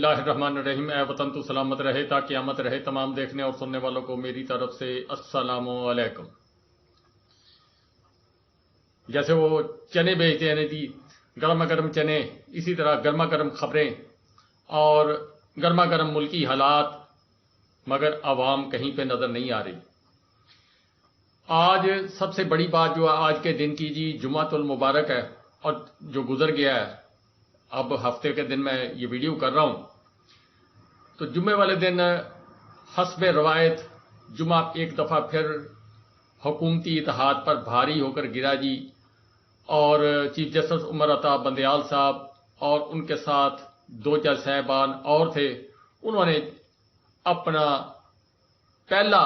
اللہ الرحمن الرحیم۔ اے وطن تو سلامت رہے تا قیامت رہے۔ تمام دیکھنے اور سننے والوں کو میری طرف سے السلام علیکم۔ جیسے وہ چنے بیچتے ہیں جی، گرما گرم چنے، اسی طرح گرما گرم خبریں اور گرما گرم ملکی حالات، مگر عوام کہیں پہ نظر نہیں آ رہی۔ آج سب سے بڑی بات جو آج کے دن کی جی جمعۃ المبارک ہے، اور جو گزر گیا ہے، اب ہفتے کے دن میں یہ ویڈیو کر رہا ہوں، تو جمعے والے دن حسب روایت جمعہ ایک دفعہ پھر حکومتی اتحاد پر بھاری ہو کر گرا جی، اور چیف جسٹس عمر عطا بندیال صاحب اور ان کے ساتھ دو جج صاحبان اور تھے، انہوں نے اپنا پہلا،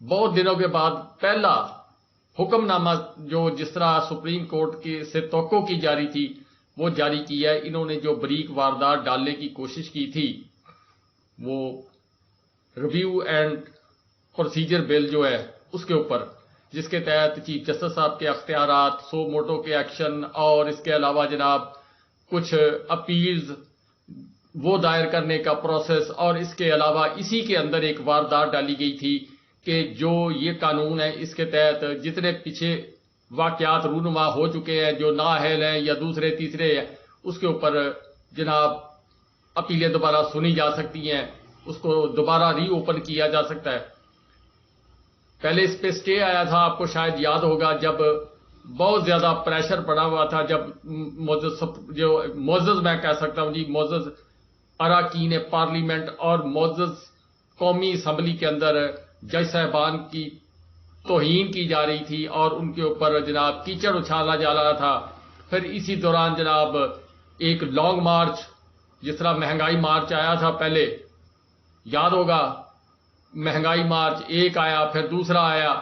بہت دنوں کے بعد پہلا حکم نامہ جو جس طرح سپریم کورٹ کی سے توقع کی جاری تھی وہ جاری کیا ہے۔ انہوں نے جو بریک واردات ڈالنے کی کوشش کی تھی، وہ ریویو اینڈ پروسیجر بل جو ہے اس کے اوپر، جس کے تحت چیف جسٹس صاحب کے اختیارات، سو موٹو کے ایکشن، اور اس کے علاوہ جناب کچھ اپیلز وہ دائر کرنے کا پروسیس، اور اس کے علاوہ اسی کے اندر ایک واردات ڈالی گئی تھی کہ جو یہ قانون ہے اس کے تحت جتنے پیچھے واقعات رونما ہو چکے ہیں، جو نااہل ہیں یا دوسرے تیسرے ہیں، اس کے اوپر جناب اپیلیں دوبارہ سنی جا سکتی ہیں، اس کو دوبارہ ری اوپن کیا جا سکتا ہے۔ پہلے اس پہ سٹے آیا تھا، آپ کو شاید یاد ہوگا، جب بہت زیادہ پریشر پڑا ہوا تھا، جب معزز میں کہہ سکتا ہوں جی، معزز اراکین پارلیمنٹ اور معزز قومی اسمبلی کے اندر جج صاحبان کی توہین کی جا رہی تھی اور ان کے اوپر جناب کیچڑ اچھالا جا رہا تھا۔ پھر اسی دوران جناب ایک لانگ مارچ، جس طرح مہنگائی مارچ آیا تھا پہلے، یاد ہوگا، مہنگائی مارچ ایک آیا، پھر دوسرا آیا،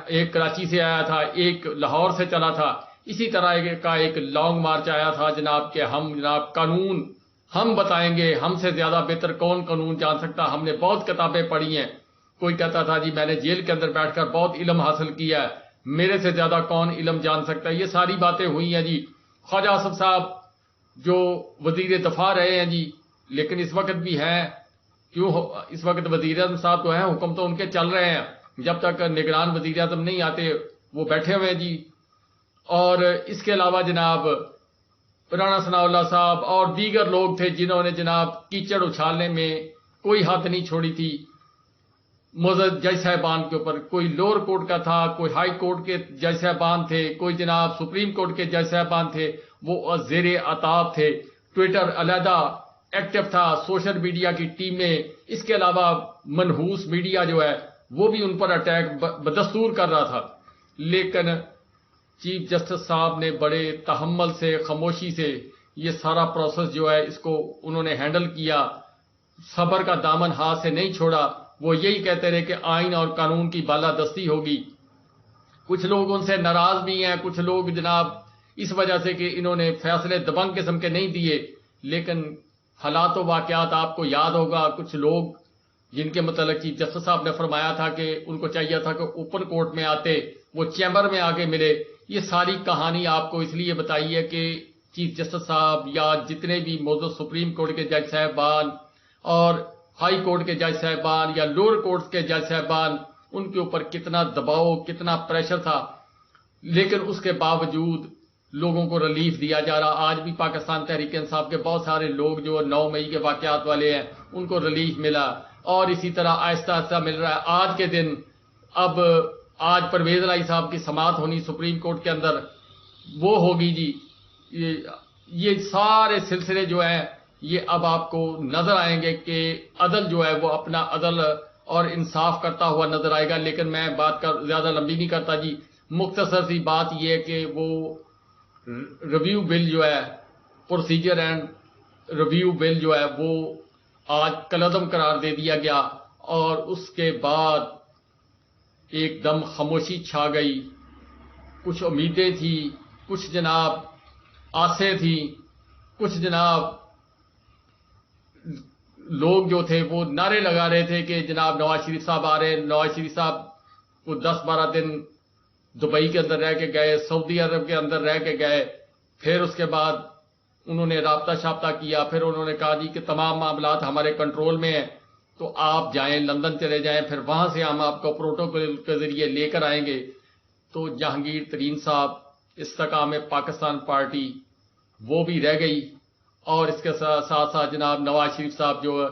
ایک کراچی سے آیا تھا، ایک لاہور سے چلا تھا، اسی طرح کا ایک لانگ مارچ آیا تھا جناب کہ ہم جناب قانون ہم بتائیں گے، ہم سے زیادہ بہتر کون قانون جان سکتا، ہم نے بہت کتابیں پڑھی ہیں۔ کوئی کہتا تھا جی میں نے جیل کے اندر بیٹھ کر بہت علم حاصل کیا ہے، میرے سے زیادہ کون علم جان سکتا ہے۔ یہ ساری باتیں ہوئی ہیں جی۔ خواجہ آصف صاحب جو وزیر دفاع رہے ہیں جی، لیکن اس وقت بھی ہیں، کیوں اس وقت وزیر اعظم صاحب تو ہیں، حکم تو ان کے چل رہے ہیں، جب تک نگران وزیر اعظم نہیں آتے وہ بیٹھے ہوئے جی۔ اور اس کے علاوہ جناب رانا ثناء اللہ صاحب اور دیگر لوگ تھے جنہوں نے جناب کیچڑ اچھالنے میں کوئی حد نہیں چھوڑی تھی معزز جج صاحبان کے اوپر۔ کوئی لوور کورٹ کا تھا، کوئی ہائی کورٹ کے جج صاحبان تھے، کوئی جناب سپریم کورٹ کے جج صاحبان تھے، وہ زیر عطاب تھے۔ ٹویٹر علیحدہ ایکٹیو تھا، سوشل میڈیا کی ٹیمیں، اس کے علاوہ منحوس میڈیا جو ہے وہ بھی ان پر اٹیک بدستور کر رہا تھا۔ لیکن چیف جسٹس صاحب نے بڑے تحمل سے، خاموشی سے یہ سارا پروسیس جو ہے اس کو انہوں نے ہینڈل کیا، صبر کا دامن ہاتھ سے نہیں چھوڑا۔ وہ یہی کہتے رہے کہ آئین اور قانون کی بالادستی ہوگی۔ کچھ لوگ ان سے ناراض بھی ہیں، کچھ لوگ جناب اس وجہ سے کہ انہوں نے فیصلے دبنگ قسم کے نہیں دیے، لیکن حالات و واقعات آپ کو یاد ہوگا، کچھ لوگ جن کے متعلق چیف جسٹس صاحب نے فرمایا تھا کہ ان کو چاہیے تھا کہ اوپن کورٹ میں آتے، وہ چیمبر میں آگے ملے۔ یہ ساری کہانی آپ کو اس لیے بتائی ہے کہ چیف جسٹس صاحب یا جتنے بھی موجود سپریم کورٹ کے جج صاحبان اور ہائی کورٹ کے جج صاحبان یا لوور کورٹ کے جج صاحبان، ان کے اوپر کتنا دباؤ، کتنا پریشر تھا، لیکن اس کے باوجود لوگوں کو ریلیف دیا جا رہا۔ آج بھی پاکستان تحریک انصاف کے بہت سارے لوگ جو 9 مئی کے واقعات والے ہیں ان کو ریلیف ملا، اور اسی طرح آہستہ آہستہ مل رہا ہے۔ آج کے دن اب آج پرویز الہی صاحب کی سماعت ہونی سپریم کورٹ کے اندر، وہ ہوگی جی۔ یہ سارے سلسلے جو ہیں یہ اب آپ کو نظر آئیں گے کہ عدل جو ہے وہ اپنا عدل اور انصاف کرتا ہوا نظر آئے گا۔ لیکن میں بات کر زیادہ لمبی نہیں کرتا جی، مختصر سی بات یہ ہے کہ وہ ریویو بل جو ہے، پروسیجر اینڈ ریویو بل جو ہے وہ آج کالعدم قرار دے دیا گیا، اور اس کے بعد ایک دم خاموشی چھا گئی۔ کچھ امیدیں تھی، کچھ جناب آسیں تھی، کچھ جناب لوگ جو تھے وہ نعرے لگا رہے تھے کہ جناب نواز شریف صاحب آ رہے ہیں۔ نواز شریف صاحب کو 10-12 دن دبئی کے اندر رہ کے گئے، سعودی عرب کے اندر رہ کے گئے، پھر اس کے بعد انہوں نے رابطہ شابطہ کیا، پھر انہوں نے کہا جی کہ تمام معاملات ہمارے کنٹرول میں ہیں، تو آپ جائیں لندن چلے جائیں، پھر وہاں سے ہم آپ کو پروٹوکول کے ذریعے لے کر آئیں گے۔ تو جہانگیر ترین صاحب استحکام پاکستان پارٹی وہ بھی رہ گئی، اور اس کے ساتھ ساتھ جناب نواز شریف صاحب جو ہے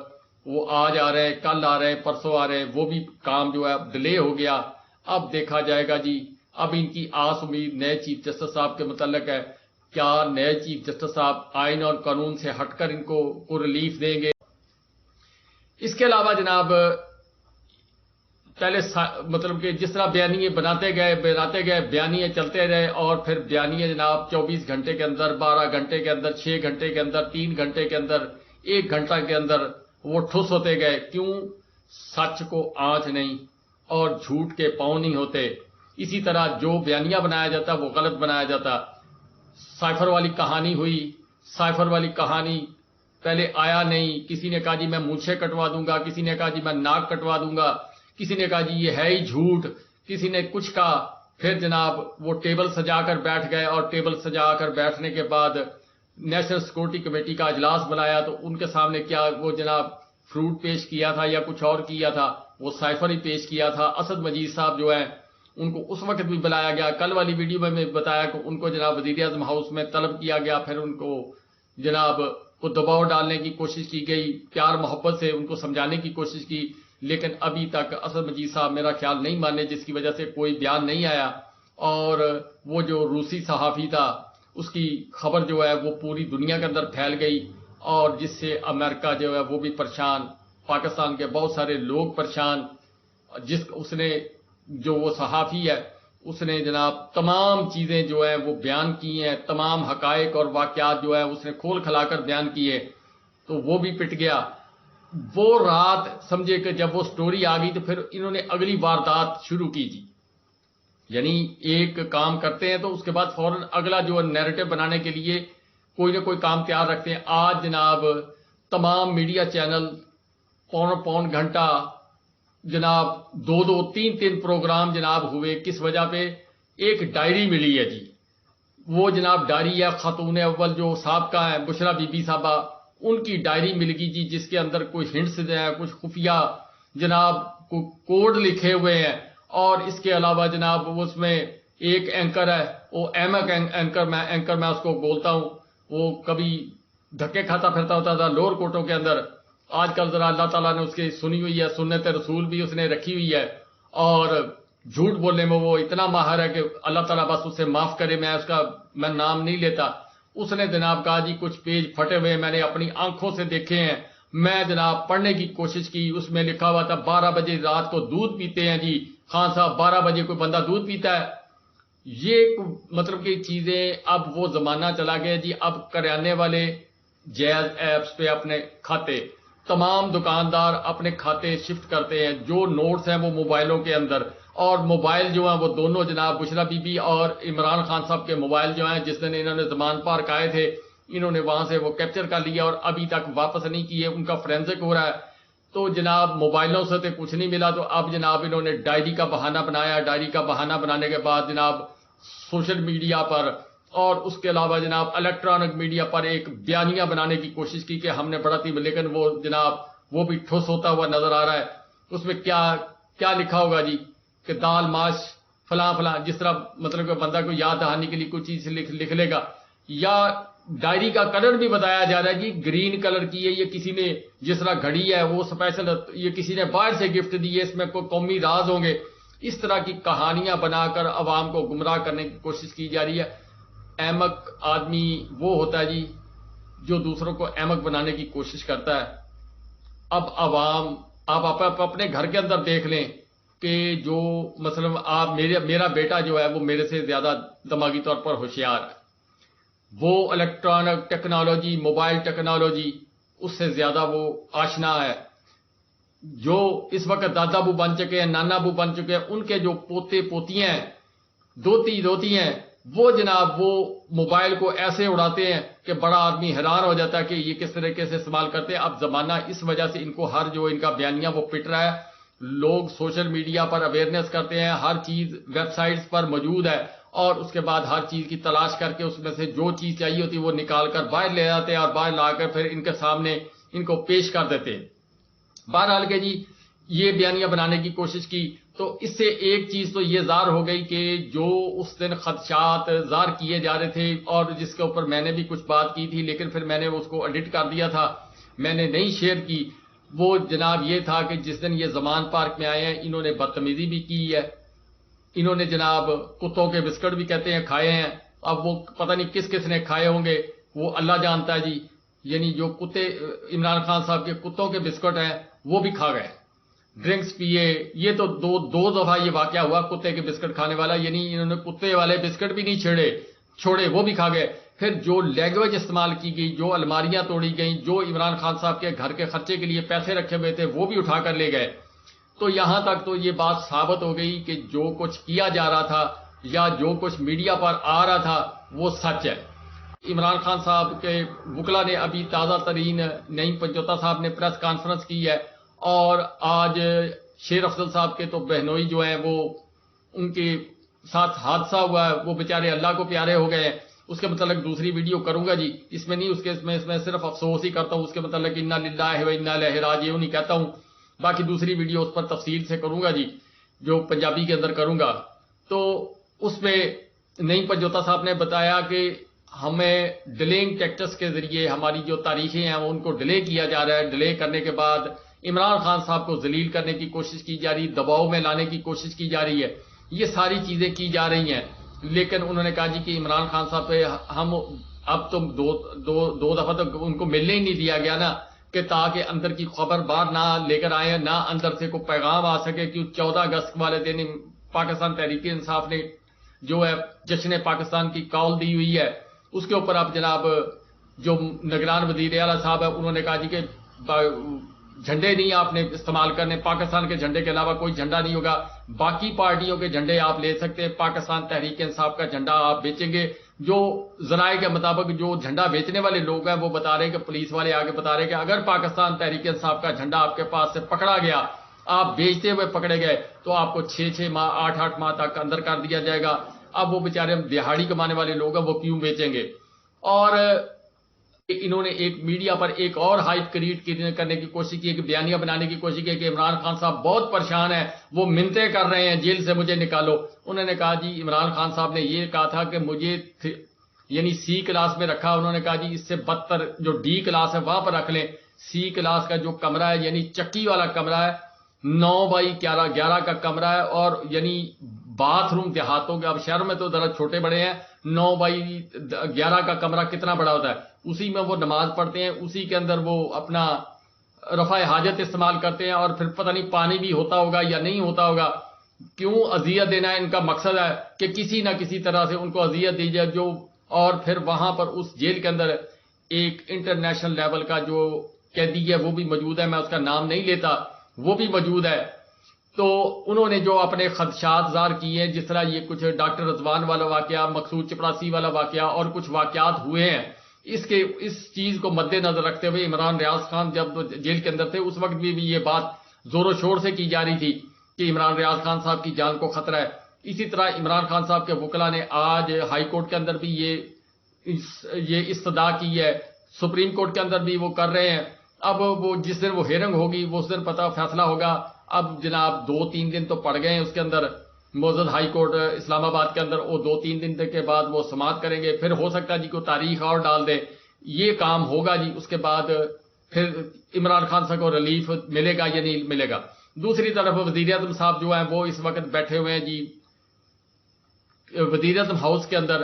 وہ آج آ رہے ہیں، کل آ رہے ہیں، پرسوں آ رہے ہیں، وہ بھی کام جو ہے ڈیلے ہو گیا۔ اب دیکھا جائے گا جی، اب ان کی آس امید نئے چیف جسٹس صاحب کے متعلق ہے، کیا نئے چیف جسٹس صاحب آئین اور قانون سے ہٹ کر ان کو ریلیف دیں گے۔ اس کے علاوہ جناب پہلے مطلب کہ جس طرح بیانیے بناتے گئے بیانیے چلتے رہے، اور پھر بیانیے جناب 24 گھنٹے کے اندر، 12 گھنٹے کے اندر، 6 گھنٹے کے اندر، 3 گھنٹے کے اندر، 1 گھنٹہ کے اندر وہ ٹھوس ہوتے گئے۔ کیوں؟ سچ کو آنچ نہیں اور جھوٹ کے پاؤں نہیں ہوتے۔ اسی طرح جو بیانیہ بنایا جاتا وہ غلط بنایا جاتا۔ سائفر والی کہانی ہوئی، سائفر والی کہانی پہلے آیا نہیں، کسی نے کہا جی میں مونچھیں کٹوا دوں گا، کسی نے کہا جی میں ناک کٹوا دوں گا، کسی نے کہا جی یہ ہے ہی جھوٹ، کسی نے کچھ کہا، پھر جناب وہ ٹیبل سجا کر بیٹھ گئے، اور ٹیبل سجا کر بیٹھنے کے بعد نیشنل سیکورٹی کمیٹی کا اجلاس بلایا تو ان کے سامنے کیا وہ جناب فروٹ پیش کیا تھا یا کچھ اور کیا تھا؟ وہ سائفر ہی پیش کیا تھا۔ اسد مجید صاحب جو ہیں ان کو اس وقت بھی بلایا گیا، کل والی ویڈیو میں نے بتایا کہ ان کو جناب وزیر اعظم ہاؤس میں طلب کیا گیا، پھر ان کو جناب کو دباؤ ڈالنے کی کوشش کی گئی، پیار محبت سے ان کو سمجھانے کی کوشش کی، لیکن ابھی تک اسد مجید صاحب میرا خیال نہیں مانے، جس کی وجہ سے کوئی بیان نہیں آیا۔ اور وہ جو روسی صحافی تھا اس کی خبر جو ہے وہ پوری دنیا کے اندر پھیل گئی، اور جس سے امریکہ جو ہے وہ بھی پریشان، پاکستان کے بہت سارے لوگ پریشان۔ اس نے جو وہ صحافی ہے اس نے جناب تمام چیزیں جو ہے وہ بیان کی ہیں، تمام حقائق اور واقعات جو ہے اس نے کھول کھلا کر بیان کیے، تو وہ بھی پٹ گیا۔ وہ رات سمجھے کہ جب وہ سٹوری آ گئی تو پھر انہوں نے اگلی واردات شروع کی جی، یعنی ایک کام کرتے ہیں تو اس کے بعد فوراً اگلا جو نیریٹو بنانے کے لیے کوئی نہ کوئی کام تیار رکھتے ہیں۔ آج جناب تمام میڈیا چینل پون گھنٹہ جناب 2 3 پروگرام جناب ہوئے، کس وجہ پہ؟ ایک ڈائری ملی ہے جی، وہ جناب ڈائری ہے خاتون اول جو سابقہ ہیں بشرا بی بی صاحبہ، ان کی ڈائری مل گئی جی، جس کے اندر کوئی ہنٹس ہیں، کچھ خفیہ جناب کوڈ لکھے ہوئے ہیں، اور اس کے علاوہ جناب اس میں ایک اینکر ہے، وہ احمق اینکر میں اس کو بولتا ہوں، وہ کبھی دھکے کھاتا پھرتا ہوتا تھا لوور کورٹوں کے اندر، آج کل ذرا اللہ تعالیٰ نے اس کی سنی ہوئی ہے، سنت رسول بھی اس نے رکھی ہوئی ہے، اور جھوٹ بولنے میں وہ اتنا ماہر ہے کہ اللہ تعالیٰ بس اسے معاف کرے، میں نام نہیں لیتا۔ اس نے جناب کہا جی کچھ پیج پھٹے ہوئے میں نے اپنی آنکھوں سے دیکھے ہیں، میں جناب پڑھنے کی کوشش کی، اس میں لکھا ہوا تھا 12 بجے رات کو دودھ پیتے ہیں جی خان صاحب، 12 بجے کوئی بندہ دودھ پیتا ہے؟ یہ مطلب کہ چیزیں، اب وہ زمانہ چلا گیا جی، اب کریانے والے جیز ایپس پہ اپنے کھاتے، تمام دکاندار اپنے کھاتے شفٹ کرتے ہیں، جو نوٹس ہیں وہ موبائلوں کے اندر، اور موبائل جو ہیں وہ دونوں جناب بشرا بی بی اور عمران خان صاحب کے موبائل جو ہیں، جس دن انہوں نے زمان پارک آئے تھے انہوں نے وہاں سے وہ کیپچر کر لیا اور ابھی تک واپس نہیں کیے، ان کا فورینزک ہو رہا ہے۔ تو جناب موبائلوں سے تو کچھ نہیں ملا، تو اب جناب انہوں نے ڈائری کا بہانہ بنایا، ڈائری کا بہانہ بنانے کے بعد جناب سوشل میڈیا پر اور اس کے علاوہ جناب الیکٹرانک میڈیا پر ایک بیانیہ بنانے کی کوشش کی کہ ہم نے بڑا تھی، لیکن وہ جناب وہ بھی ٹھوس ہوتا ہوا نظر آ رہا ہے۔ اس میں کیا لکھا ہوگا جی کہ دال ماش فلاں فلاں، جس طرح مطلب کہ بندہ کو یاد دہانی کے لیے کوئی چیز لکھ لے گا، یا ڈائری کا کلر بھی بتایا جا رہا ہے جی گرین کلر کی ہے، یہ کسی نے جس طرح گھڑی ہے وہ اسپیشل، یہ کسی نے باہر سے گفٹ دی ہے، اس میں کوئی قومی راز ہوں گے، اس طرح کی کہانیاں بنا کر عوام کو گمراہ کرنے کی کوشش کی جا رہی ہے۔ احمق آدمی وہ ہوتا ہے جی جو دوسروں کو احمق بنانے کی کوشش کرتا ہے۔ اب عوام آپ اپنے گھر کے اندر دیکھ لیں کہ جو مثلا میرا بیٹا جو ہے وہ میرے سے زیادہ دماغی طور پر ہوشیار ہے، وہ الیکٹرانک ٹیکنالوجی، موبائل ٹیکنالوجی اس سے زیادہ وہ آشنا ہے۔ جو اس وقت دادا ابو بن چکے ہیں، نانا ابو بن چکے ہیں، ان کے جو پوتے پوتیاں ہیں، دوتی ہیں، وہ جناب وہ موبائل کو ایسے اڑاتے ہیں کہ بڑا آدمی حیران ہو جاتا ہے کہ یہ کس طریقے سے استعمال کرتے ہیں۔ اب زمانہ اس وجہ سے ان کو ہر جو ان کا بیانیہ وہ پٹ رہا ہے، لوگ سوشل میڈیا پر اویئرنیس کرتے ہیں، ہر چیز ویب سائٹس پر موجود ہے، اور اس کے بعد ہر چیز کی تلاش کر کے اس میں سے جو چیز چاہیے ہوتی وہ نکال کر باہر لے آتے اور باہر لا کر پھر ان کے سامنے ان کو پیش کر دیتے. بہرحال کہ جی یہ بیانیہ بنانے کی کوشش کی تو اس سے ایک چیز تو یہ ظاہر ہو گئی کہ جو اس دن خدشات ظاہر کیے جا رہے تھے اور جس کے اوپر میں نے بھی کچھ بات کی تھی لیکن پھر میں نے اس کو ایڈٹ کر دیا تھا, میں نے نہیں شیئر کی, وہ جناب یہ تھا کہ جس دن یہ زمان پارک میں آئے ہیں انہوں نے بدتمیزی بھی کی ہے, انہوں نے جناب کتوں کے بسکٹ بھی کہتے ہیں کھائے ہیں. اب وہ پتہ نہیں کس کس نے کھائے ہوں گے وہ اللہ جانتا ہے جی, یعنی جو کتے عمران خان صاحب کے کتوں کے بسکٹ ہیں وہ بھی کھا گئے, ڈرنکس پیے. یہ تو دو دفعہ یہ واقعہ ہوا کتے کے بسکٹ کھانے والا, یعنی انہوں نے کتے والے بسکٹ بھی نہیں چھوڑے وہ بھی کھا گئے. پھر جو لینگویج استعمال کی گئی, جو الماریاں توڑی گئیں, جو عمران خان صاحب کے گھر کے خرچے کے لیے پیسے رکھے ہوئے تھے وہ بھی اٹھا کر لے گئے. تو یہاں تک تو یہ بات ثابت ہو گئی کہ جو کچھ کیا جا رہا تھا یا جو کچھ میڈیا پر آ رہا تھا وہ سچ ہے. عمران خان صاحب کے وکلا نے ابھی تازہ ترین نعیم پنجوتا صاحب نے پریس کانفرنس کی ہے اور آج شیر افضل صاحب کے تو بہنوئی جو ہیں وہ ان کے ساتھ حادثہ ہوا ہے, وہ بیچارے اللہ کو پیارے ہو گئے ہیں. اس کے متعلق دوسری ویڈیو کروں گا جی, اس میں نہیں, اس میں صرف افسوس ہی کرتا ہوں اس کے متعلق انا للہ و انا الیہ راجعون ہی کہتا ہوں. باقی دوسری ویڈیو اس پر تفصیل سے کروں گا جی, جو پنجابی کے اندر کروں گا. تو اس میں نعیم پنجوتا صاحب نے بتایا کہ ہمیں ڈیلنگ ٹیکٹس کے ذریعے ہماری جو تاریخیں ہیں ان کو ڈیلے کیا جا رہا ہے. ڈیلے کرنے کے بعد عمران خان صاحب کو ذلیل کرنے کی کوشش کی جا رہی, دباؤ میں لانے کی کوشش کی جا رہی ہے. یہ ساری چیزیں کی جا رہی ہیں. لیکن انہوں نے کہا جی کہ عمران خان صاحب پہ ہم اب تو دو دفعہ تک ان کو ملنے ہی نہیں دیا گیا نا, کہ تاکہ اندر کی خبر باہر نہ لے کر آئے, نہ اندر سے کوئی پیغام آ سکے. کہ 14 اگست والے دن پاکستان تحریک انصاف نے جو ہے جشن پاکستان کی کال دی ہوئی ہے, اس کے اوپر اب جناب جو نگران وزیر اعلیٰ صاحب ہے انہوں نے کہا جی کہ جھنڈے نہیں آپ نے استعمال کرنے, پاکستان کے جھنڈے کے علاوہ کوئی جھنڈا نہیں ہوگا, باقی پارٹیوں کے جھنڈے آپ لے سکتے ہیں, پاکستان تحریک انصاف کا جھنڈا آپ بیچیں گے. جو ذرائع کے مطابق جو جھنڈا بیچنے والے لوگ ہیں وہ بتا رہے ہیں کہ پولیس والے آگے بتا رہے ہیں کہ اگر پاکستان تحریک انصاف کا جھنڈا آپ کے پاس سے پکڑا گیا, آپ بیچتے ہوئے پکڑے گئے تو آپ کو 6 ماہ 8 ماہ تک اندر کر دیا جائے گا. اب وہ بیچارے دیہاڑی کمانے والے لوگ ہیں وہ کیوں بیچیں گے. اور انہوں نے ایک میڈیا پر ایک اور ہائپ کریٹ کرنے کی کوشش کی, کہ بیانیہ بنانے کی کوشش کی کہ عمران خان صاحب بہت پریشان ہیں, وہ منتیں کر رہے ہیں جیل سے مجھے نکالو. انہوں نے کہا جی عمران خان صاحب نے یہ کہا تھا کہ مجھے یعنی سی کلاس میں رکھا, انہوں نے کہا جی اس سے بدتر جو ڈی کلاس ہے وہاں پر رکھ لیں. سی کلاس کا جو کمرہ ہے یعنی چکی والا کمرہ ہے, 9x11 کا کمرہ ہے, اور یعنی باتھ روم دیہاتوں کے, اب شہروں میں تو ذرا چھوٹے بڑے ہیں, 9x11 کا کمرہ کتنا بڑا ہوتا ہے, اسی میں وہ نماز پڑھتے ہیں, اسی کے اندر وہ اپنا رفع حاجت استعمال کرتے ہیں. اور پھر پتہ نہیں پانی بھی ہوتا ہوگا یا نہیں ہوتا ہوگا. کیوں اذیت دینا ہے, ان کا مقصد ہے کہ کسی نہ کسی طرح سے ان کو اذیت دی جائے. جو اور پھر وہاں پر اس جیل کے اندر ایک انٹرنیشنل لیول کا جو قیدی ہے وہ بھی موجود ہے, میں اس کا نام نہیں لیتا, وہ بھی موجود ہے. تو انہوں نے جو اپنے خدشات ظاہر کیے ہیں, جس طرح یہ کچھ ڈاکٹر رضوان والا واقعہ, مقصود چپراسی والا واقعہ اور کچھ واقعات ہوئے ہیں, اس چیز کو مد نظر رکھتے ہوئے عمران ریاض خان جب جیل کے اندر تھے اس وقت بھی یہ بات زور و شور سے کی جا رہی تھی کہ عمران ریاض خان صاحب کی جان کو خطرہ ہے. اسی طرح عمران خان صاحب کے وکلا نے آج ہائی کورٹ کے اندر بھی یہ استدعا کی ہے, سپریم کورٹ کے اندر بھی وہ کر رہے ہیں. اب وہ جس دن وہ ہیرنگ ہوگی وہ اس دن پتہ فیصلہ ہوگا. اب جناب 2-3 دن تو پڑ گئے ہیں اس کے اندر, معزز ہائی کورٹ اسلام آباد کے اندر وہ 2-3 دن کے بعد وہ سماعت کریں گے. پھر ہو سکتا ہے جی کوئی تاریخ اور ڈال دے, یہ کام ہوگا جی. اس کے بعد پھر عمران خان صاحب کو ریلیف ملے گا یا نہیں ملے گا. دوسری طرف وزیر اعظم صاحب جو ہیں وہ اس وقت بیٹھے ہوئے ہیں جی وزیر اعظم ہاؤس کے اندر.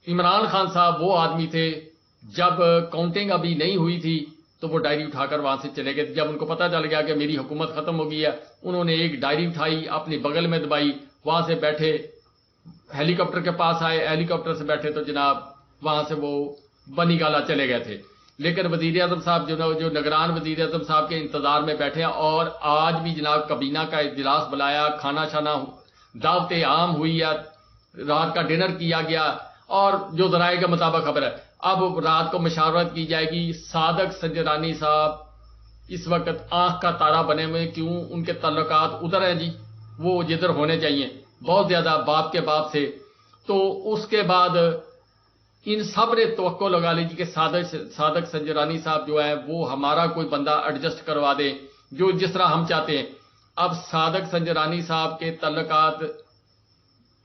عمران خان صاحب وہ آدمی تھے جب کاؤنٹنگ ابھی نہیں ہوئی تھی تو وہ ڈائری اٹھا کر وہاں سے چلے گئے. جب ان کو پتہ چل گیا کہ میری حکومت ختم ہو گئی ہے, انہوں نے ایک ڈائری اٹھائی, اپنی بغل میں دبائی, وہاں سے بیٹھے, ہیلی کاپٹر کے پاس آئے, ہیلی کاپٹر سے بیٹھے تو جناب وہاں سے وہ بنی گالا چلے گئے تھے. لیکن وزیر اعظم صاحب جو نگران وزیر اعظم صاحب کے انتظار میں بیٹھے ہیں, اور آج بھی جناب کابینہ کا اجلاس بلایا, کھانا شانا دعوت عام ہوئی ہے, رات کا ڈنر کیا گیا, اور جو ذرائع کے مطابق خبر ہے اب رات کو مشاورت کی جائے گی. صادق سنجرانی صاحب اس وقت آنکھ کا تارا بنے ہوئے, کیوں ان کے تعلقات ادھر ہیں جی, وہ جدھر ہونے چاہیے, بہت زیادہ باپ کے باپ سے. تو اس کے بعد ان سب نے توقع لگا لی کہ صادق سنجرانی صاحب جو ہے وہ ہمارا کوئی بندہ ایڈجسٹ کروا دے جو جس طرح ہم چاہتے ہیں. اب صادق سنجرانی صاحب کے تعلقات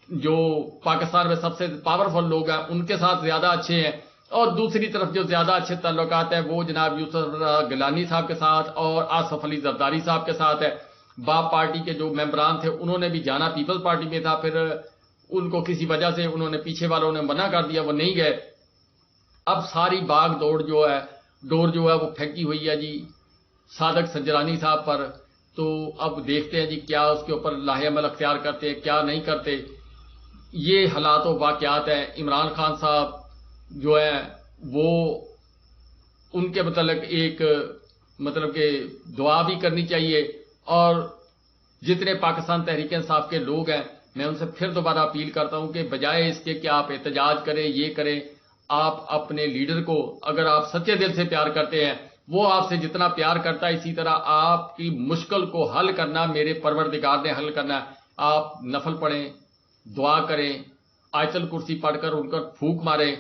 جو پاکستان میں سب سے پاورفل لوگ ہیں ان کے ساتھ زیادہ اچھے ہیں, اور دوسری طرف جو زیادہ اچھے تعلقات ہیں وہ جناب یوسف گیلانی صاحب کے ساتھ اور آصف علی زرداری صاحب کے ساتھ ہے. باپ پارٹی کے جو ممبران تھے انہوں نے بھی جانا پیپلز پارٹی میں تھا, پھر ان کو کسی وجہ سے انہوں نے پیچھے والوں نے منع کر دیا, وہ نہیں گئے. اب ساری باغ ڈور جو ہے وہ پھینکی ہوئی ہے جی صادق سنجرانی صاحب پر. تو اب دیکھتے ہیں جی کیا اس کے اوپر لاہ عمل اختیار کرتے ہیں کیا نہیں کرتے. یہ حالات و واقعات ہیں. عمران خان صاحب جو ہے وہ ان کے متعلق ایک مطلب کہ دعا بھی کرنی چاہیے, اور جتنے پاکستان تحریک انصاف کے لوگ ہیں میں ان سے پھر دوبارہ اپیل کرتا ہوں کہ بجائے اس کے کہ آپ احتجاج کریں یہ کریں, آپ اپنے لیڈر کو اگر آپ سچے دل سے پیار کرتے ہیں وہ آپ سے جتنا پیار کرتا ہے اسی طرح آپ کی مشکل کو حل کرنا میرے پروردگار نے حل کرنا ہے. آپ نفل پڑھیں, دعا کریں, آیت الکرسی پڑھ کر ان پر پھونک ماریں,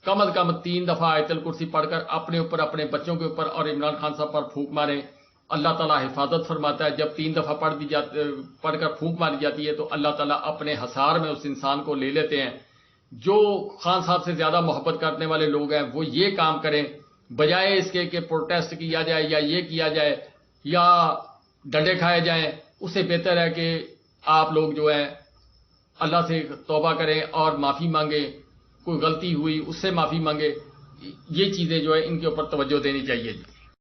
کم از کم 3 دفعہ آیت الکرسی پڑھ کر اپنے اوپر اپنے بچوں کے اوپر اور عمران خان صاحب پر پھونک ماریں. اللہ تعالیٰ حفاظت فرماتا ہے. جب 3 دفعہ پڑھ کر پھونک ماری جاتی ہے تو اللہ تعالیٰ اپنے حصار میں اس انسان کو لے لیتے ہیں. جو خان صاحب سے زیادہ محبت کرنے والے لوگ ہیں وہ یہ کام کریں بجائے اس کے کہ پروٹیسٹ کیا جائے یا یہ کیا جائے یا ڈنڈے کھائے جائیں. اس سے بہتر ہے کہ آپ لوگ جو ہے اللہ سے توبہ کریں اور معافی مانگیں, کوئی غلطی ہوئی اس سے معافی مانگے. یہ چیزیں جو ہے ان کے اوپر توجہ دینی چاہیے.